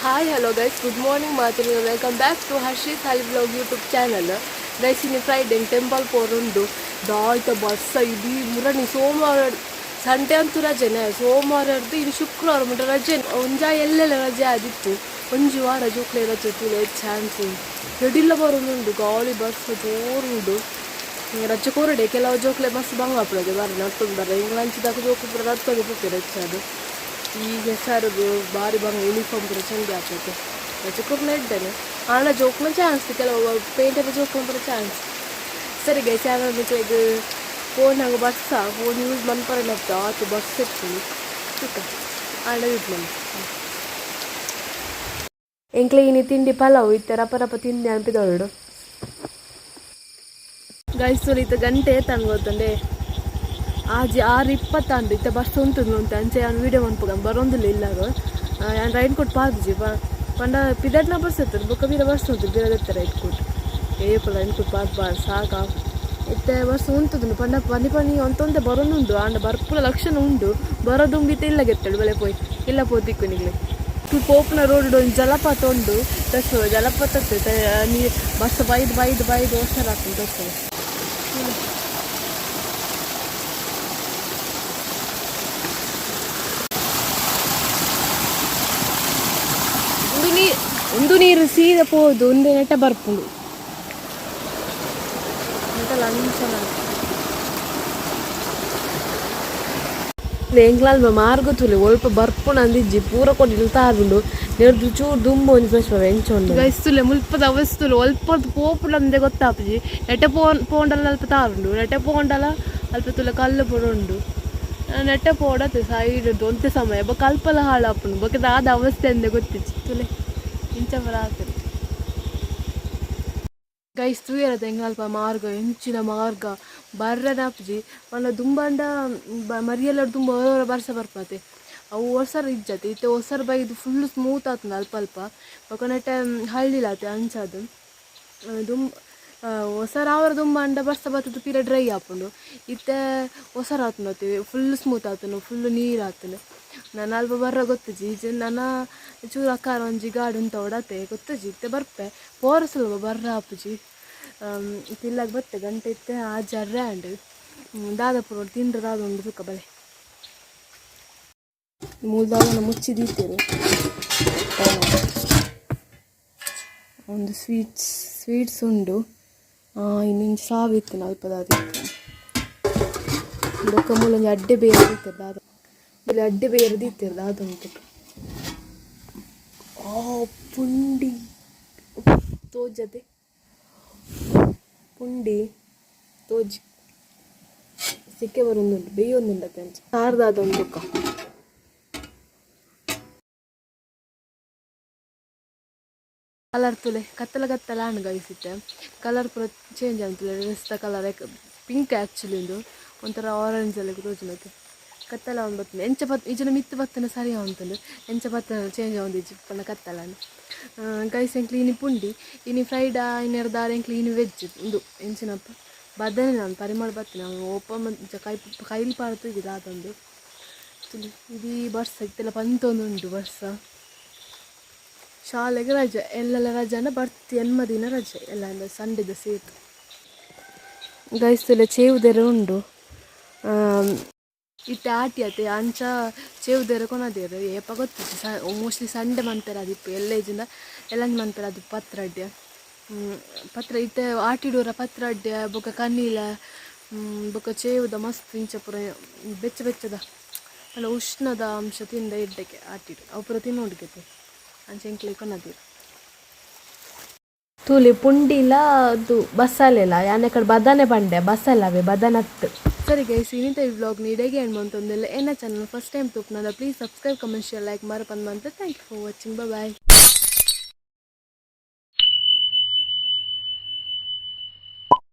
Hi hello guys, good morning ಮಾತಿನ welcome back to Harshith ಹಲಿ blog YouTube channel. Guys ಇನ್ನು Friday temple ಪೋರುಂಡು ದಾಯ್ತ ಬಸ್ಸ ಇಡೀ ಮುರಣಿ ಸೋಮವಾರ ಸಂಡೆ ಅಂತೂ ರಜೆನೆ. ಸೋಮವಾರ ಹಿಡ್ದು ಇನ್ನು ಶುಕ್ರವಾರ ಮುಟ್ಟ ರಜೆ. ಒಂಜ ಎಲ್ಲೆಲ್ಲ ರಜೆ ಆದಿತ್ತು. ಒಂಜು ವಾರ ಜೋಕ್ಲೆ ರಜೆ ತುಲೆ ಚಾನ್ಸ್ ಉಂಟು. ಎಡಿಲ್ಲ ಬರೋದುಂಟು ಗಾಳಿ ಬಸ್ ಜೋರುಂಡು. ರಜೆ ಕೋರಡೆ ಕೆಲವು ಜೋಕ್ಲೆ ಬಸ್ ಬಂಗಾಪುರದೆ ಬರ ನಡ್ಕೊಂಡು ಬರ ಹಿಂಗೆ ಲಂಚದಾಗ ಜೋಕು ಪುರ ರತ್ಕೊಂಡು ಹೋಗ್ತಾರೆ ಹೆಚ್ಚದು. ಈಗ ಸರ್ ಭಾರಿ ಬಂಗ ಯೂನಿಫಾರ್ಮ್ ಕೂಡ ಚಂದ ಆಗ್ತೈತೆ. ರಜೆ ಕೊರ್ನ ಇದ್ದೇನೆ ಆಣ ಜೋಕ್ನ ಚಾನ್ಸ್ ಕೆಲವು ಪೇಂಟರ್ ಜೋಕ್ನ ಬರೋ ಚಾನ್ಸ್. ಸರಿ ಗೈ ಚಾನಲ್ ಇದು ಫೋನ್ ಹಂಗೆ ಫೋನ್ ಯೂಸ್ ಮನ್ಪರಲ್ಲ ಆತು ಬಸ್ ಇರ್ತೀನಿ ठीक ಆಣ ಯೂಸ್ ಮಾಡಿ ಎಂಕ್ಲೆ ಇನಿ ತಿಂಡಿ ಪಲಾವು ಇತ್ತ ರಪ ರಪ ತಿಂಡಿ ಅನ್ಪಿದೊಳ್ಳು ಗೈಸೂರು ಇತ್ತ ಗಂಟೆ ತಂಗೋತಂಡೆ ಆಜಿ 6:20 ಇತ್ತ ಬಸ್ ಉಂಟು ಅಂಚೆ ನಾನು ವೀಡಿಯೋ ಮಾಡ್ಬೇಕು ಬರೋದಿಲ್ಲ ಇಲ್ಲಾಗ ನಾನು ರೈನ್ ಕೊಟ್ಟು ಪಾರ್ಜಿ ಪಂಡ ಪಿದಟ್ನ ಬಸ್ ಇರ್ತದೆ ಬೊಕ್ಕ ಬೀರ ಬಸ್ ಉಂಟು ಬೀರದತ್ತ ರೈಟ್ ಕೊಟ್ಟು ಏಪಲ ರೈನ್ ಕೊಟ್ಟು ಪಾರ್ಬಾರ್ದು ಸಾಕಾ ಇತ್ತೆ ಬಸ್ ಉಂಟು ಪಂಡ ಪನಿ ಅಂತೊಂದೆ ಬರೋನುಂಡು ಆಂಡ ಬರ್ಪುಲ ಲಕ್ಷಣ ಉಂಡು ಬರೋದುಂಬಿತ್ತೆ ಇಲ್ಲ ಗೆತ್ತಳು ಬೆಲೆ ಪೋಯ್ ಇಲ್ಲ ಪೋತಿಕ್ಕು ನಿಗ್ಲೆ ಪೋಪನ ರೋಡ್ ಒಂದು ಜಲಪಾತ ಉಂಡು ತರ್ಸು ಜಲಪಾತ ನೀ ಬಸ್ ಬೈದು ವರ್ಷ ಆಗ್ತದೆ ತರ್ಸು ಒಂದು ನೀರು ಸೀದಾ ಪೋದು ಒಂದೇ ನೆಟ್ಟ ಬರ್ಪುಂಡು ಎಂಗ್ಲಾಲ್ ಮಾರ್ಗತುಲೆ ಒಲ್ಪ ಬರ್ಪುಣ ಅಂದಿಜ್ಜಿ ಪೂರ ಕೊಟ್ಟು ನಿಲ್ತಾರುಂಡು ನೆಡ್ದು ಚೂರು ದುಂಬು ಒಂದು ಫ್ರೆಶ್ ಎಂಚೊಂಡು ಗೈಸ್ತುಲೆ ಮುಲ್ಪದ ಅವಸ್ತುಲು ಒಲ್ಪ ಪೋಪುಲ ಅಂದೆ ಗೊತ್ತಾಪಜಿ ನೆಟ್ಟೆ ಪೋಂಡಲ ಅಲ್ಪ ತಾರುಂಡು ನೆಟ್ಟೆ ಪೋಂಡಲ ಅಲ್ಪ ತುಲೆ ಕಲ್ಲು ಪುಡುಂಡು ನೆಟ್ಟೆ ಪೋಡತ್ತೆ ಸೈಡ್ ಒಂತೆ ಸಮಯ ಬೊಕ್ಕ ಅಲ್ಪಲ ಹಾಳಾಪುಂಡು ಬೊಕ್ಕ ಆದ ಅವಸ್ಥೆ ಅಂದೆ ಗೊತ್ತಿಜ್ಜಿ ತುಲೆ ಇಂಚ ಬರ ಆಗ್ತದೆ ಗೈಸ್ ತೂಯರದ ಎಂಗಲ್ಪ ಮಾರ್ಗ ಎಂಚಿನ ಮಾರ್ಗ ಬರ್ರನಾಪ್ಜಿ ಮಲ್ಲ ದುಂಬಂಡ ಮರಿಯೆಲ್ಲ ತುಂಬ ವರ್ಷ ಬರ್ಪತೆ ಅವು ಹೊಸರು ಇಜ್ಜತೆ ಇತ್ತೆ ಹೊಸರು ಬೈದು ಫುಲ್ಲು ಸ್ಮೂತ್ ಆತನ ಅಲ್ಪ ಬೊಕನೆಟ್ಟೆ ಹಳ್ಳಿಲಾತೆ ಅಂಚದು ಹೊಸರು ಅವರ ದುಂಬಂಡ ಬರ್ಸ ಬರ್ತದ ತೀರ ಡ್ರೈ ಆಪುಂಡು ಇತ್ತೆ ಹೊಸರು ಆತನತಿ ಫುಲ್ ಸ್ಮೂತ್ ಆತನು ಫುಲ್ಲು ನೀರು ಆತನು ನಾನು ಅಲ್ಪ ಬರ್ರ ಗೊತ್ತಜಿ ಈಜೆ ನನ್ನ ಚೂರು ಅಕ್ಕಾರ ಒಂಜಿ ಗಾಡಿ ಉಂಟ ಹೊಡತೆ ಗೊತ್ತಜಿ ಇತ್ತೆ ಬರ್ಪೆ ಪೋರಸಲ್ವ ಬರ್ರ ಆಪುಜಿ ತಿಲ್ಲಾಗ ಬತ್ತೆ ಗಂಟೆ ಇತ್ತೆ ಆ ಜರ್ರೆ ಅಂಡು ದಾದಾಪುರ ತಿಂಡ್ರೆ ದಾದ ಉಂಡು ಸುಕ್ಕ ಬಲೆ ಮೂಲ್ದಾಗನ ಮುಚ್ಚಿದೀತಿರು ಒಂದು ಸ್ವೀಟ್ಸ್ ಉಂಡು ಇನ್ನೊಂದು ಸಾವಿತ್ತು ಅಲ್ಪದಾದಿತ್ತು ಬೊಕ್ಕ ಮೂಲೊಂದು ಅಡ್ಡೆ ಬೇರೆ ದೀತಿರು ದಾದ ಇಲ್ಲಿ ಅಡ್ಡೆ ಬೇರೆ ದೀತಿರು ದಾದ ಉಂಟು ಪುಂಡಿ ತೋಜತೆ ಪುಂಡಿ ತೋಜಿ ಸಿಕ್ಕೆ ಬರೋದುಂಟು ಬೇಯೊಂದುಂಡತೆ ಅಂಚ ಸಾರ್ದಾದ ಒಂದು ಕಲರ್ ತುಲೆ ಕತ್ತಲ ಹಣ್ಣು ಗೈಸಿತ್ತೆ ಕಲರ್ ಪೂರ ಚೇಂಜ್ ಆಗ್ತದೆ ಡ್ರೆಸ್ದ ಕಲರ್ ಪಿಂಕ್ ಆ್ಯಕ್ಚುಲಿ ಒಂದು ಒಂಥರ ಆರೆಂಜಲ್ಲಿ ತೋಜಿನತ್ತೆ ಕತ್ತಲ ಒಂದು ಬರ್ತದೆ ಎಂಚ ಈಜನ ಮಿತ್ತು ಬತ್ತನ ಸರಿ ಅಂತಂದು ಎಂಚ ಬತ್ತನ ಚೇಂಜ್ ಆಗೊಂದು ಈಜು ಪನ್ನ ಕತ್ತಲನ್ನು ಗೈಸ್ ಎಂಕ್ಲಿ ಇನಿ ಪುಂಡಿ ಇನಿ ಫ್ರೈಡ್ ಇನ್ನೆರದಾರ ಎಂಕ್ಲಿ ಇನಿ ವೆಜ್ ಇದು ಎಂಚಿನಪ್ಪ ಬದನೆ ನಾನು ಪರಿಮಳ ಬತ್ತನೆ ನಾವು ಒಪ್ಪ ಕೈಲಿ ಪಾಡ್ತು ಇದು ಅದೊಂದು ಇದೀ ಬರ್ಸ ಇತ್ತೆಲ್ಲ ಪಂತೊಂದುಂಟು ಬರ್ಸ ಶಾಲೆಗೆ ರಜೆ ಎಲ್ಲೆಲ್ಲ ರಜೆನ ಬರ್ತಿ ದಿನ ರಜೆ ಎಲ್ಲ ಅಂದರೆ ಸಂಡೆದ ಸೇತು ಗೈಸ್ತಲೆ ಚೇವುದೆರೆ ಉಂಡು ಇತ್ತೆ ಆಟಿಯತೆ ಅಂಚ ಚೇವುದೆರೆ ಕೊನದೇರು ಏಪ ಗೊತ್ತಿತ್ತು ಮೋಸ್ಟ್ಲಿ ಸಂಡೆ ಮಂತಾರೆ ಅದಿಪ್ಪು ಎಲ್ಲೇಜಿಂದ ಎಲ್ಲಂದು ಮಂತಾರೆ ಅದು ಪತ್ರ ಇತ್ತೆ ಆಟಿಡೋರ ಪತ್ರಡ್ಡೆ ಬೊಕ್ಕ ಕನ್ನೀಲ ಬೊಕ್ಕ ಚೇವುದ ಮಸ್ತ್ ಇಂಚ ಪುರ ಬೆಚ್ಚದ ಅಲ್ಲ ಉಷ್ಣದ ಅಂಶ ತಿಂದ ಇಡ್ಡಕ್ಕೆ ಆಟಿಡು ಅವು ಪುರ ತಿನ್ನೋಡ್ಗೈತೆ ಅಂಚೆಂಕ್ಲಿ ಕೊನದಿರು ತೂಲಿ ಪುಂಡಿಲ ಅದು ಬಸ್ಸಾಲೆಲ್ಲ ಯಾನೆ ಕಡೆ ಬದನೆ ಬಂಡೆ ಬಸ್ಸಲ್ಲವೇ ಬದನತ್ತು ಸರಿ ಗೈಸ್ ಇನ್ನಿತ ಈ ವ್ಲಾಗ್ ನೀಡೇಗೆ ಏನು ಅಂತಂದಿಲ್ಲ ಏನ ಚಾನಲ್ ಫಸ್ಟ್ ಟೈಮ್ ತೂಪ್ನಲ್ಲ please subscribe comment share like ಮಾರಪಂದು ಅಂತ thank you for watching bye